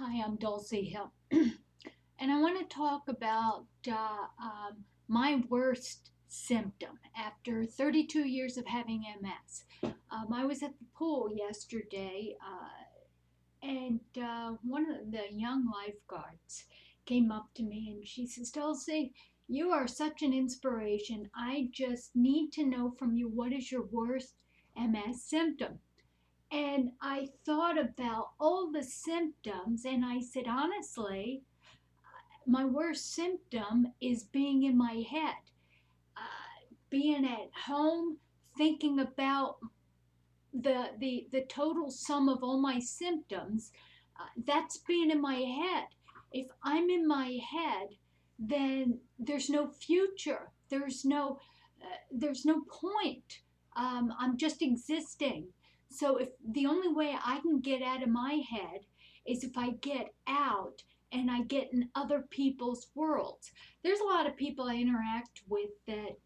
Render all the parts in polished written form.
Hi, I'm Dulcie Hill, and I want to talk about my worst symptom after 32 years of having MS. I was at the pool yesterday, and one of the young lifeguards came up to me and she says, Dulcie, you are such an inspiration. I just need to know from you what is your worst MS symptom. And I thought about all the symptoms, and I said, honestly, my worst symptom is being in my head, being at home, thinking about the total sum of all my symptoms. That's being in my head. If I'm in my head, then there's no future. There's no point. I'm just existing. So if the only way I can get out of my head is if I get out and I get in other people's worlds. There's a lot of people I interact with that,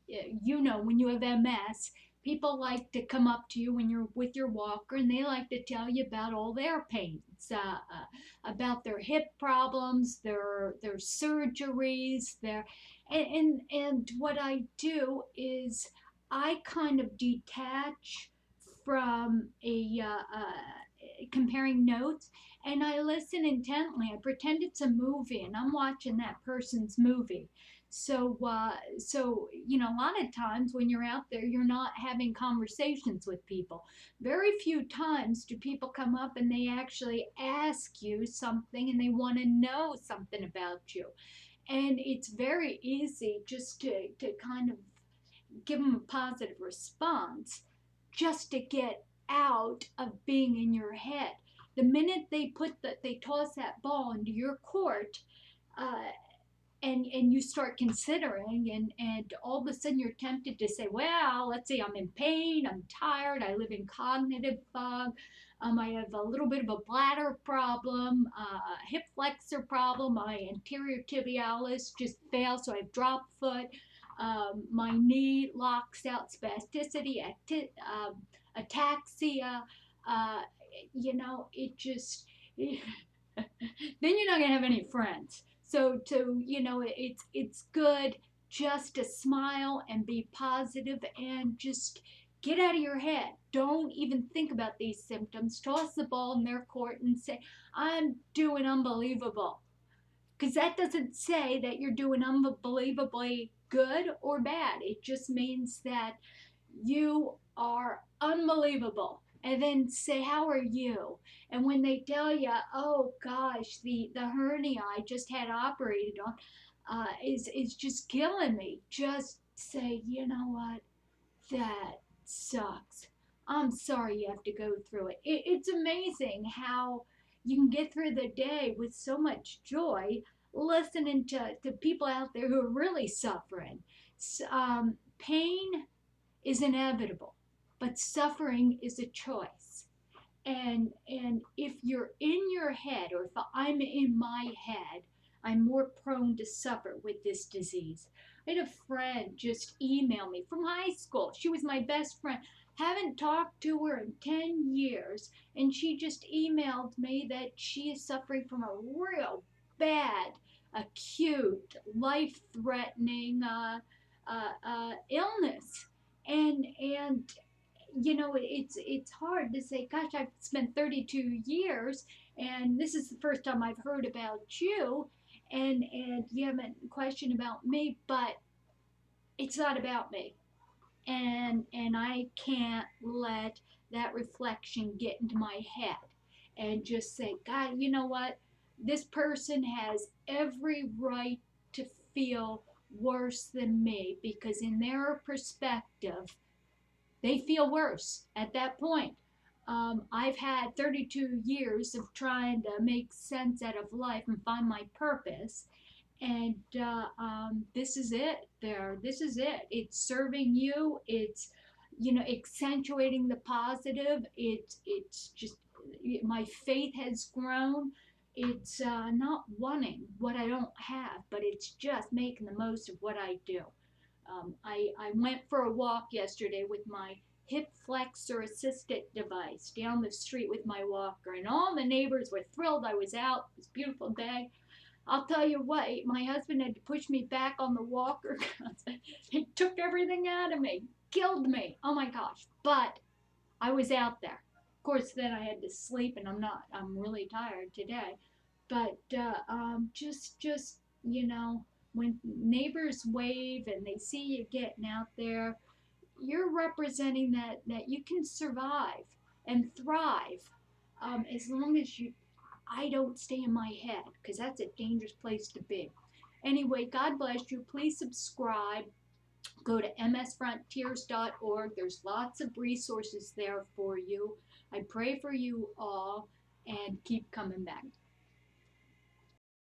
when you have MS, people like to come up to you when you're with your walker and they like to tell you about all their pains, about their hip problems, their surgeries, and what I do is I kind of detach from a comparing notes, and I listen intently. I pretend it's a movie and I'm watching that person's movie. So a lot of times when you're out there, you're not having conversations with people. Very few times do people come up and they actually ask you something and they want to know something about you. And it's very easy just to kind of give them a positive response just to get out of being in your head. The minute they toss that ball into your court, uh, and you start considering, and all of a sudden you're tempted to say, well, let's see, I'm in pain, I'm tired, I live in cognitive fog, I have a little bit of a bladder problem, a hip flexor problem, my anterior tibialis just failed, so I have drop foot, my knee locks out, spasticity, ataxia, uh, it just, then you're not going to have any friends. So it's good just to smile and be positive and just get out of your head. Don't even think about these symptoms. Toss the ball in their court and say, I'm doing unbelievable. Because that doesn't say that you're doing unbelievably good or bad. It just means that you are unbelievable. And then say, how are you? And when they tell you, oh gosh, the hernia I just had operated on is just killing me, just say, you know what, that sucks. I'm sorry you have to go through It's amazing how you can get through the day with so much joy listening to people out there who are really suffering. Pain is inevitable, but suffering is a choice. And if you're in your head, or if I'm in my head, I'm more prone to suffer with this disease. I had a friend just email me from high school. She was my best friend. Haven't talked to her in 10 years, and she just emailed me that she is suffering from a real bad, acute, life-threatening illness. And it's hard to say, gosh, I've spent 32 years and this is the first time I've heard about you, and you haven't questioned about me, but it's not about me. And I can't let that reflection get into my head and just say, God, you know what? This person has every right to feel worse than me because in their perspective, they feel worse at that point. I've had 32 years of trying to make sense out of life and find my purpose. And this is it. This is it. It's serving you. It's accentuating the positive. It's just my faith has grown. It's not wanting what I don't have, but it's just making the most of what I do. I went for a walk yesterday with my hip flexor assisted device down the street with my walker, and all the neighbors were thrilled I was out. It was a beautiful day. I'll tell you what, my husband had to push me back on the walker because he took everything out of me, killed me. Oh my gosh. But I was out there. Of course, then I had to sleep, and I'm really tired today. But when neighbors wave and they see you getting out there, you're representing that you can survive and thrive, as long as I don't stay in my head, because that's a dangerous place to be. Anyway, God bless you. Please subscribe. Go to msfrontiers.org. There's lots of resources there for you. I pray for you all, and keep coming back.